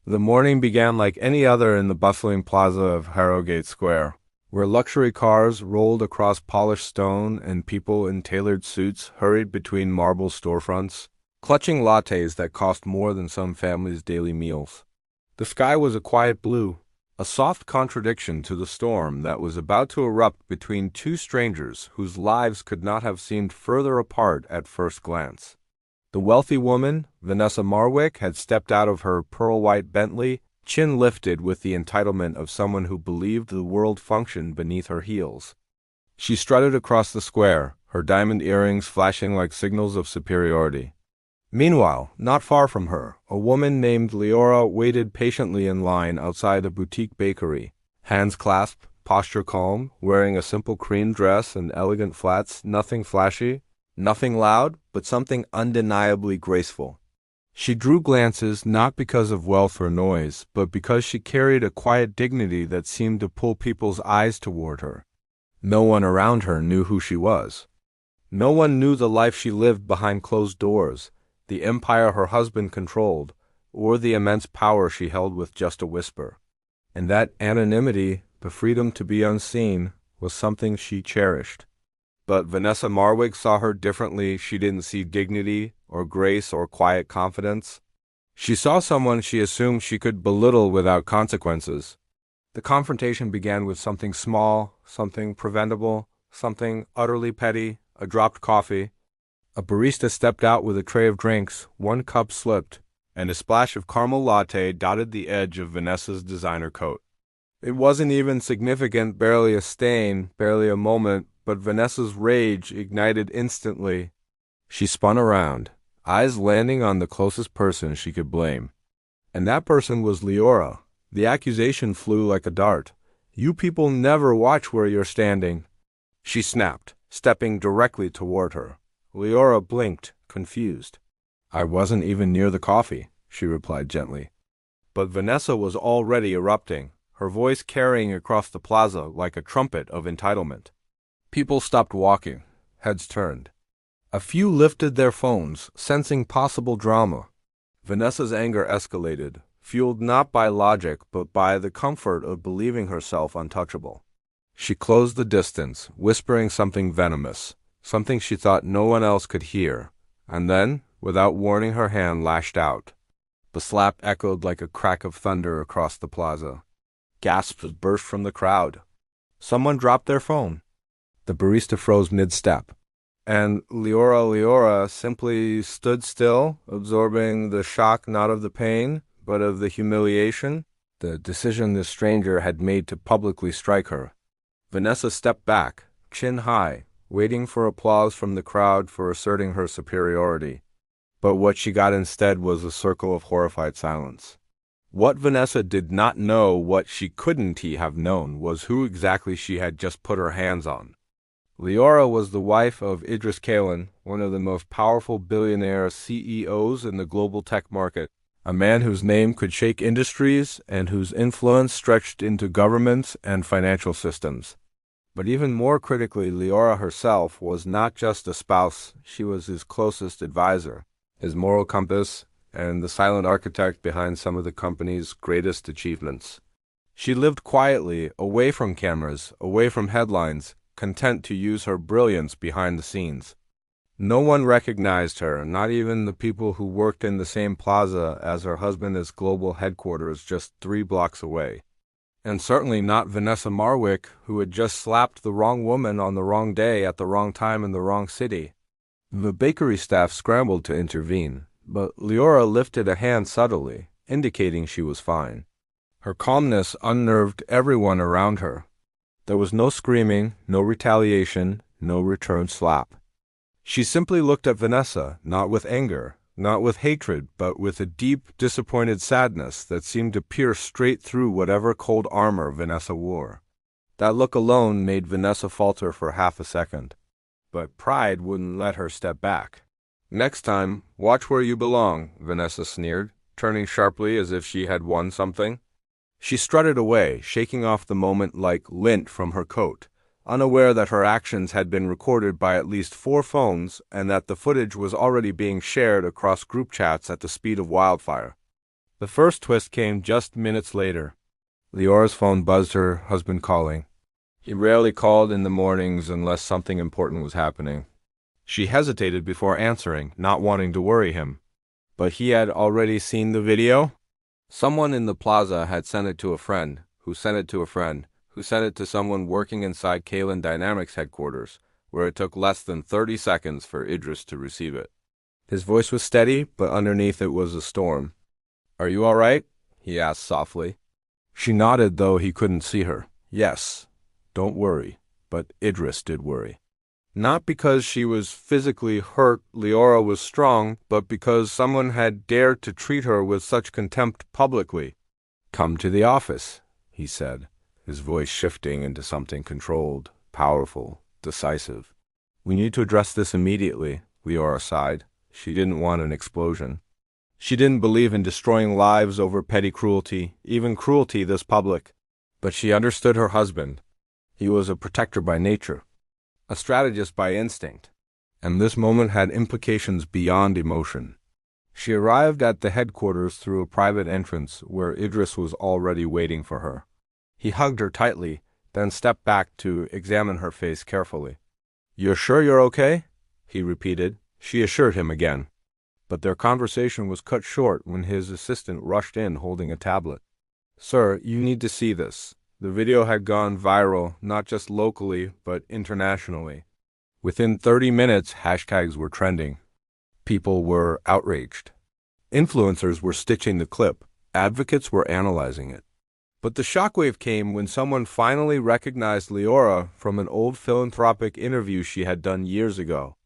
The morning began like any other in the bustling plaza of Harrogate Square, where luxury cars rolled across polished stone and people in tailored suits hurried between marble storefronts, clutching lattes that cost more than some families' daily meals. The sky was a quiet blue, a soft contradiction to the storm that was about to erupt between two strangers whose lives could not have seemed further apart at first glance. The wealthy woman, Vanessa Marwick, had stepped out of her pearl-white Bentley, chin lifted with the entitlement of someone who believed the world functioned beneath her heels. She strutted across the square, her diamond earrings flashing like signals of superiority. Meanwhile, not far from her, a woman named Leora waited patiently in line outside a boutique bakery, hands clasped, posture calm, wearing a simple cream dress and elegant flats, nothing flashy, nothing loud, but something undeniably graceful. She drew glances not because of wealth or noise, but because she carried a quiet dignity that seemed to pull people's eyes toward her. No one around her knew who she was. No one knew the life she lived behind closed doors, the empire her husband controlled, or the immense power she held with just a whisper. And that anonymity, the freedom to be unseen, was something she cherished. But Vanessa Marwick saw her differently. She didn't see dignity or grace or quiet confidence. She saw someone she assumed she could belittle without consequences. The confrontation began with something small, something preventable, something utterly petty, a dropped coffee. A barista stepped out with a tray of drinks, one cup slipped, and a splash of caramel latte dotted the edge of Vanessa's designer coat. It wasn't even significant, barely a stain, barely a moment, but Vanessa's rage ignited instantly. She spun around, eyes landing on the closest person she could blame. And that person was Leora. The accusation flew like a dart. "You people never watch where you're standing." She snapped, stepping directly toward her. Leora blinked, confused. "I wasn't even near the coffee," she replied gently. But Vanessa was already erupting, her voice carrying across the plaza like a trumpet of entitlement. People stopped walking, heads turned. A few lifted their phones, sensing possible drama. Vanessa's anger escalated, fueled not by logic but by the comfort of believing herself untouchable. She closed the distance, whispering something venomous, something she thought no one else could hear, and then, without warning, her hand lashed out. The slap echoed like a crack of thunder across the plaza. Gasps burst from the crowd. Someone dropped their phone. The barista froze mid-step, and Leora simply stood still, absorbing the shock not of the pain, but of the humiliation, the decision this stranger had made to publicly strike her. Vanessa stepped back, chin high, waiting for applause from the crowd for asserting her superiority. But what she got instead was a circle of horrified silence. What Vanessa did not know, what she couldn't have known, was who exactly she had just put her hands on. Leora was the wife of Idris Kalen, one of the most powerful billionaire CEOs in the global tech market, a man whose name could shake industries and whose influence stretched into governments and financial systems. But even more critically, Leora herself was not just a spouse, she was his closest advisor, his moral compass, and the silent architect behind some of the company's greatest achievements. She lived quietly, away from cameras, away from headlines, content to use her brilliance behind the scenes. No one recognized her, not even the people who worked in the same plaza as her husband's global headquarters just 3 blocks away. And certainly not Vanessa Marwick, who had just slapped the wrong woman on the wrong day at the wrong time in the wrong city. The bakery staff scrambled to intervene, but Leora lifted a hand subtly, indicating she was fine. Her calmness unnerved everyone around her. There was no screaming, no retaliation, no return slap. She simply looked at Vanessa, not with anger, not with hatred, but with a deep, disappointed sadness that seemed to pierce straight through whatever cold armor Vanessa wore. That look alone made Vanessa falter for half a second. But pride wouldn't let her step back. "Next time, watch where you belong," Vanessa sneered, turning sharply as if she had won something. She strutted away, shaking off the moment like lint from her coat, unaware that her actions had been recorded by at least 4 phones and that the footage was already being shared across group chats at the speed of wildfire. The first twist came just minutes later. Leora's phone buzzed, her husband calling. He rarely called in the mornings unless something important was happening. She hesitated before answering, not wanting to worry him. But he had already seen the video? Someone in the plaza had sent it to a friend, who sent it to a friend, who sent it to someone working inside Kalen Dynamics headquarters, where it took less than 30 seconds for Idris to receive it. His voice was steady, but underneath it was a storm. "Are you all right?" he asked softly. She nodded, though he couldn't see her. Yes, don't worry. But Idris did worry. Not because she was physically hurt, Leora was strong, but because someone had dared to treat her with such contempt publicly. "Come to the office," he said, his voice shifting into something controlled, powerful, decisive. "We need to address this immediately," Leora sighed. She didn't want an explosion. She didn't believe in destroying lives over petty cruelty, even cruelty this public. But she understood her husband. He was a protector by nature, a strategist by instinct, and this moment had implications beyond emotion. She arrived at the headquarters through a private entrance where Idris was already waiting for her. He hugged her tightly, then stepped back to examine her face carefully. "You're sure you're okay?" he repeated. She assured him again. But their conversation was cut short when his assistant rushed in holding a tablet. "Sir, you need to see this." The video had gone viral, not just locally, but internationally. Within 30 minutes, hashtags were trending. People were outraged. Influencers were stitching the clip. Advocates were analyzing it. But the shockwave came when someone finally recognized Leora from an old philanthropic interview she had done years ago.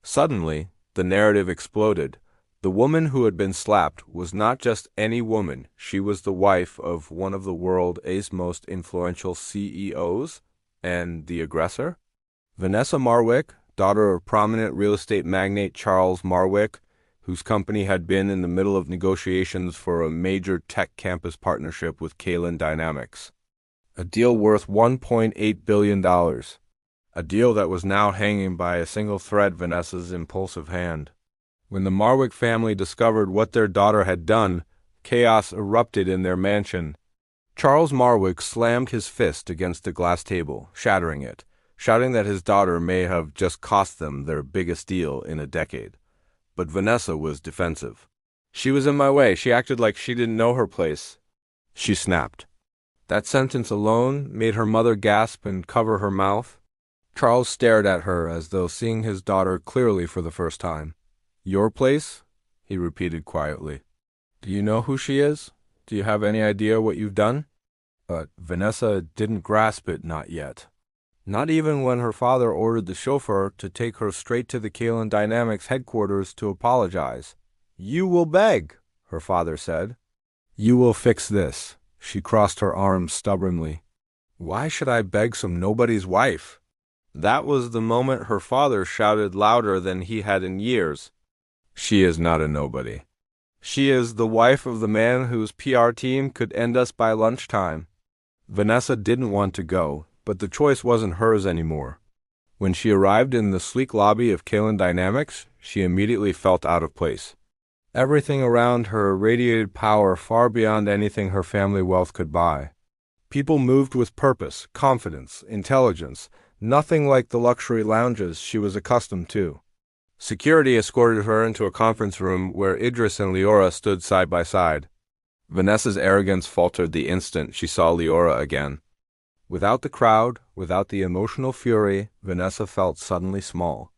Suddenly, the narrative exploded. The woman who had been slapped was not just any woman. She was the wife of one of the world's most influential CEOs, and the aggressor? Vanessa Marwick, daughter of prominent real estate magnate Charles Marwick, whose company had been in the middle of negotiations for a major tech campus partnership with Kalen Dynamics. A deal worth $1.8 billion. A deal that was now hanging by a single thread, Vanessa's impulsive hand. When the Marwick family discovered what their daughter had done, chaos erupted in their mansion. Charles Marwick slammed his fist against the glass table, shattering it, shouting that his daughter may have just cost them their biggest deal in a decade. But Vanessa was defensive. "She was in my way. She acted like she didn't know her place," she snapped. That sentence alone made her mother gasp and cover her mouth. Charles stared at her as though seeing his daughter clearly for the first time. "Your place?" he repeated quietly. "Do you know who she is? Do you have any idea what you've done?" But Vanessa didn't grasp it, not yet. Not even when her father ordered the chauffeur to take her straight to the Kalen Dynamics headquarters to apologize. "You will beg," her father said. "You will fix this." She crossed her arms stubbornly. "Why should I beg some nobody's wife?" That was the moment her father shouted louder than he had in years. "She is not a nobody. She is the wife of the man whose PR team could end us by lunchtime." Vanessa didn't want to go, but the choice wasn't hers anymore. When she arrived in the sleek lobby of Kalen Dynamics, she immediately felt out of place. Everything around her radiated power far beyond anything her family wealth could buy. People moved with purpose, confidence, intelligence, nothing like the luxury lounges she was accustomed to. Security escorted her into a conference room where Idris and Leora stood side by side. Vanessa's arrogance faltered the instant she saw Leora again. Without the crowd, without the emotional fury, Vanessa felt suddenly small.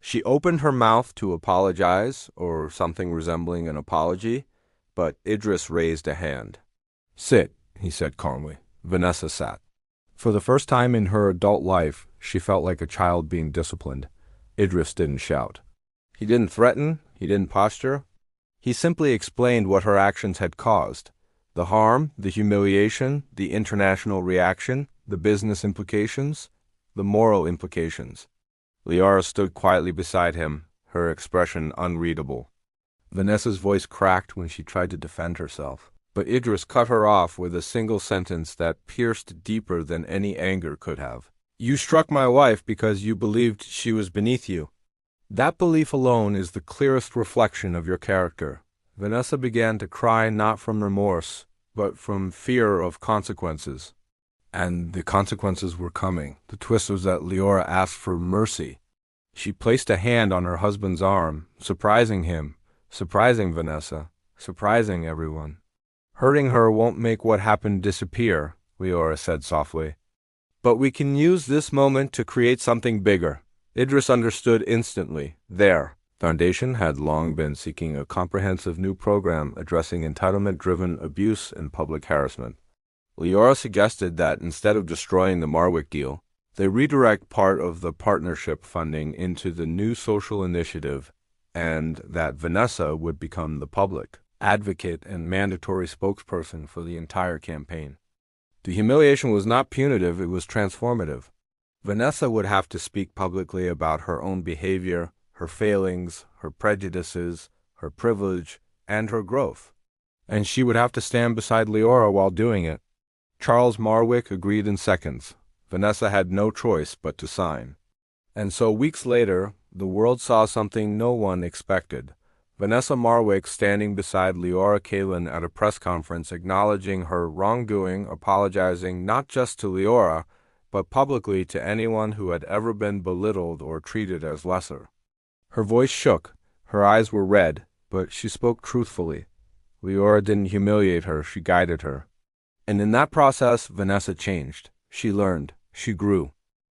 She opened her mouth to apologize, or something resembling an apology, but Idris raised a hand. "Sit," he said calmly. Vanessa sat. For the first time in her adult life, she felt like a child being disciplined. Idris didn't shout. He didn't threaten. He didn't posture. He simply explained what her actions had caused. The harm, the humiliation, the international reaction, the business implications, the moral implications. Leora stood quietly beside him, her expression unreadable. Vanessa's voice cracked when she tried to defend herself, but Idris cut her off with a single sentence that pierced deeper than any anger could have. "You struck my wife because you believed she was beneath you. That belief alone is the clearest reflection of your character. Vanessa began to cry not from remorse, but from fear of consequences. And the consequences were coming. The twist was that Leora asked for mercy. She placed a hand on her husband's arm, surprising him, surprising Vanessa, surprising everyone. Hurting her won't make what happened disappear, Leora said softly. But we can use this moment to create something bigger. Idris understood instantly. Their foundation had long been seeking a comprehensive new program addressing entitlement-driven abuse and public harassment. Leora suggested that instead of destroying the Marwick deal, they redirect part of the partnership funding into the new social initiative, and that Vanessa would become the public advocate and mandatory spokesperson for the entire campaign. The humiliation was not punitive, it was transformative. Vanessa would have to speak publicly about her own behavior, her failings, her prejudices, her privilege, and her growth. And she would have to stand beside Leora while doing it. Charles Marwick agreed in seconds. Vanessa had no choice but to sign. And so weeks later, the world saw something no one expected. Vanessa Marwick standing beside Leora Kalin at a press conference acknowledging her wrongdoing, apologizing not just to Leora, but publicly to anyone who had ever been belittled or treated as lesser. Her voice shook, her eyes were red, but she spoke truthfully. Leora didn't humiliate her, she guided her. And in that process, Vanessa changed. She learned. She grew.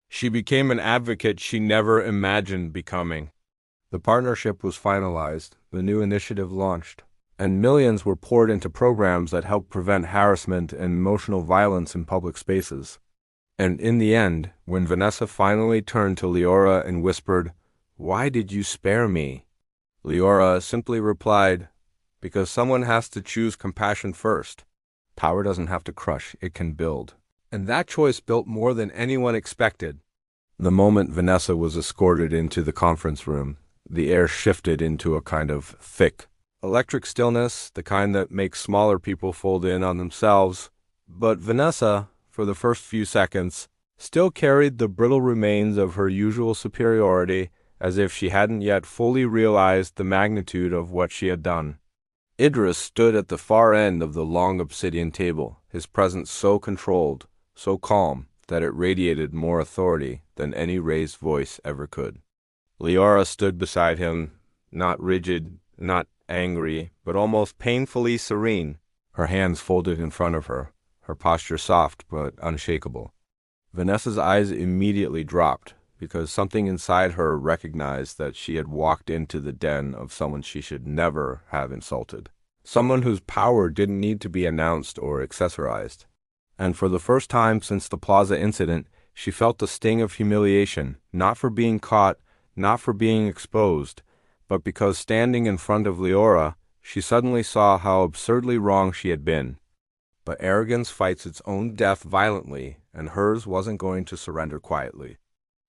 She became an advocate she never imagined becoming. The partnership was finalized, the new initiative launched, and millions were poured into programs that helped prevent harassment and emotional violence in public spaces. And in the end, when Vanessa finally turned to Leora and whispered, "Why did you spare me?" Leora simply replied, "Because someone has to choose compassion first. Power doesn't have to crush, it can build." And that choice built more than anyone expected. The moment Vanessa was escorted into the conference room, the air shifted into a kind of thick, electric stillness, the kind that makes smaller people fold in on themselves. But Vanessa, for the first few seconds, still carried the brittle remains of her usual superiority, as if she hadn't yet fully realized the magnitude of what she had done. Idris stood at the far end of the long obsidian table, his presence so controlled, so calm, that it radiated more authority than any raised voice ever could. Leora stood beside him, not rigid, not angry, but almost painfully serene, her hands folded in front of her, her posture soft but unshakable. Vanessa's eyes immediately dropped, because something inside her recognized that she had walked into the den of someone she should never have insulted, someone whose power didn't need to be announced or accessorized. And for the first time since the Plaza incident, she felt the sting of humiliation, not for being caught, not for being exposed, but because standing in front of Leora, she suddenly saw how absurdly wrong she had been. But arrogance fights its own death violently, and hers wasn't going to surrender quietly.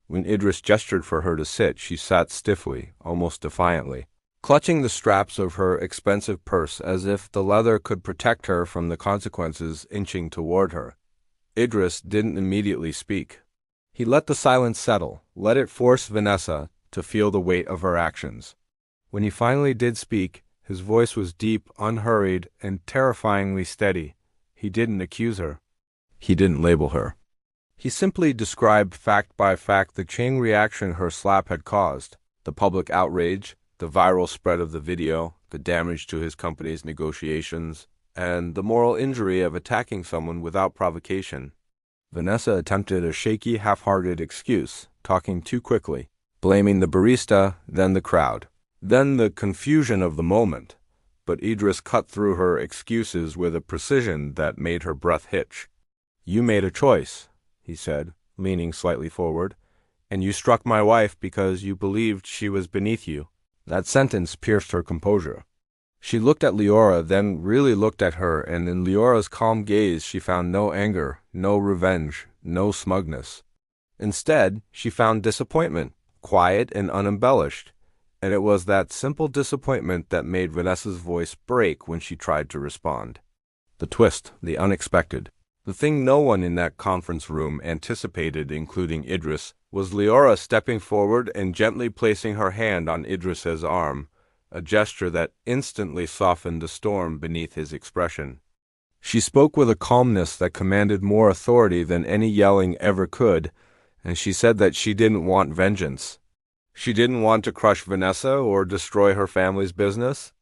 When Idris gestured for her to sit, she sat stiffly, almost defiantly, clutching the straps of her expensive purse as if the leather could protect her from the consequences inching toward her. Idris didn't immediately speak. He let the silence settle, let it force Vanessa to feel the weight of her actions. When he finally did speak, his voice was deep, unhurried, and terrifyingly steady. He didn't accuse her. He didn't label her. He simply described fact by fact the chain reaction her slap had caused, the public outrage, the viral spread of the video, the damage to his company's negotiations, and the moral injury of attacking someone without provocation. Vanessa attempted a shaky, half-hearted excuse, talking too quickly, blaming the barista, then the crowd, then the confusion of the moment. But Idris cut through her excuses with a precision that made her breath hitch. "You made a choice," he said, leaning slightly forward, "and you struck my wife because you believed she was beneath you." That sentence pierced her composure. She looked at Leora, then really looked at her, and in Leora's calm gaze she found no anger, no revenge, no smugness. Instead, she found disappointment, quiet and unembellished, and it was that simple disappointment that made Vanessa's voice break when she tried to respond. The twist, the unexpected, the thing no one in that conference room anticipated, including Idris, was Leora stepping forward and gently placing her hand on Idris's arm, a gesture that instantly softened the storm beneath his expression. She spoke with a calmness that commanded more authority than any yelling ever could, and she said that she didn't want vengeance. She didn't want to crush Vanessa or destroy her family's business.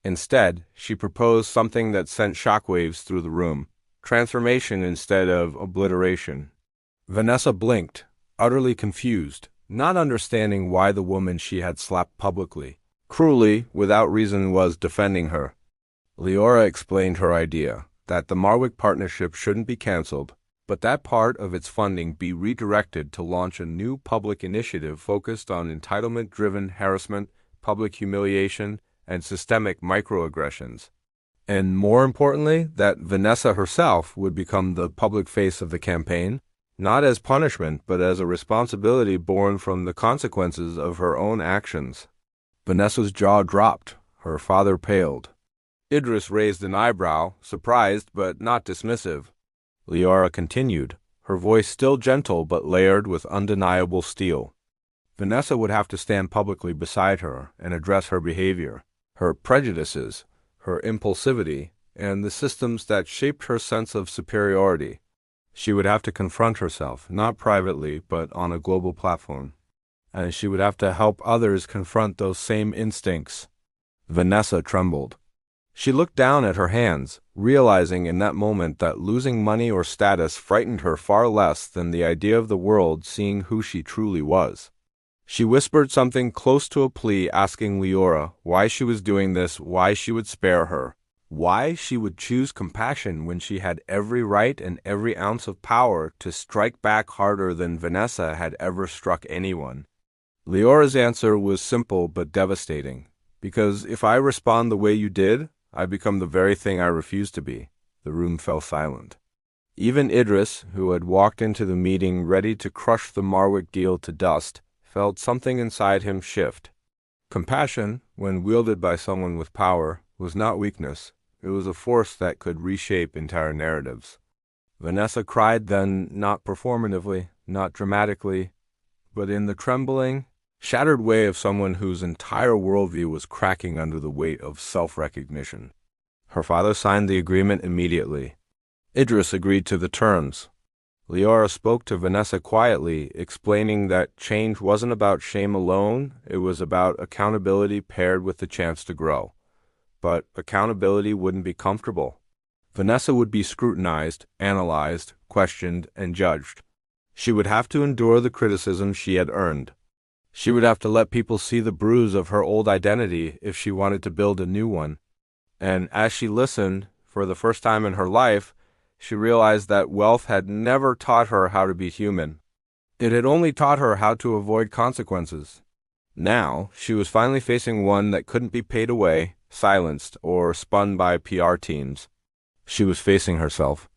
Instead, she proposed something that sent shockwaves through the room, transformation instead of obliteration. Vanessa blinked, utterly confused, not understanding why the woman she had slapped publicly, cruelly, without reason, was defending her. Leora explained her idea, that the Marwick partnership shouldn't be cancelled, but that part of its funding be redirected to launch a new public initiative focused on entitlement-driven harassment, public humiliation, and systemic microaggressions. And more importantly, that Vanessa herself would become the public face of the campaign, not as punishment, but as a responsibility born from the consequences of her own actions. Vanessa's jaw dropped. Her father paled. Idris raised an eyebrow, surprised but not dismissive. Leora continued, her voice still gentle but layered with undeniable steel. Vanessa would have to stand publicly beside her and address her behavior, her prejudices, her impulsivity, and the systems that shaped her sense of superiority. She would have to confront herself, not privately, but on a global platform. And she would have to help others confront those same instincts. Vanessa trembled. She looked down at her hands, realizing in that moment that losing money or status frightened her far less than the idea of the world seeing who she truly was. She whispered something close to a plea, asking Leora why she was doing this, why she would spare her, why she would choose compassion when she had every right and every ounce of power to strike back harder than Vanessa had ever struck anyone. Leora's answer was simple but devastating, because if I respond the way you did, I become the very thing I refuse to be. The room fell silent. Even Idris, who had walked into the meeting ready to crush the Marwick deal to dust, felt something inside him shift. Compassion, when wielded by someone with power, was not weakness. It was a force that could reshape entire narratives. Vanessa cried then, not performatively, not dramatically, but in the trembling, shattered way of someone whose entire worldview was cracking under the weight of self-recognition. Her father signed the agreement immediately. Idris agreed to the terms. Leora spoke to Vanessa quietly, explaining that change wasn't about shame alone, it was about accountability paired with the chance to grow. But accountability wouldn't be comfortable. Vanessa would be scrutinized, analyzed, questioned, and judged. She would have to endure the criticism she had earned. She would have to let people see the bruise of her old identity if she wanted to build a new one. And as she listened, for the first time in her life, she realized that wealth had never taught her how to be human. It had only taught her how to avoid consequences. Now, she was finally facing one that couldn't be paid away, silenced, or spun by PR teams. She was facing herself.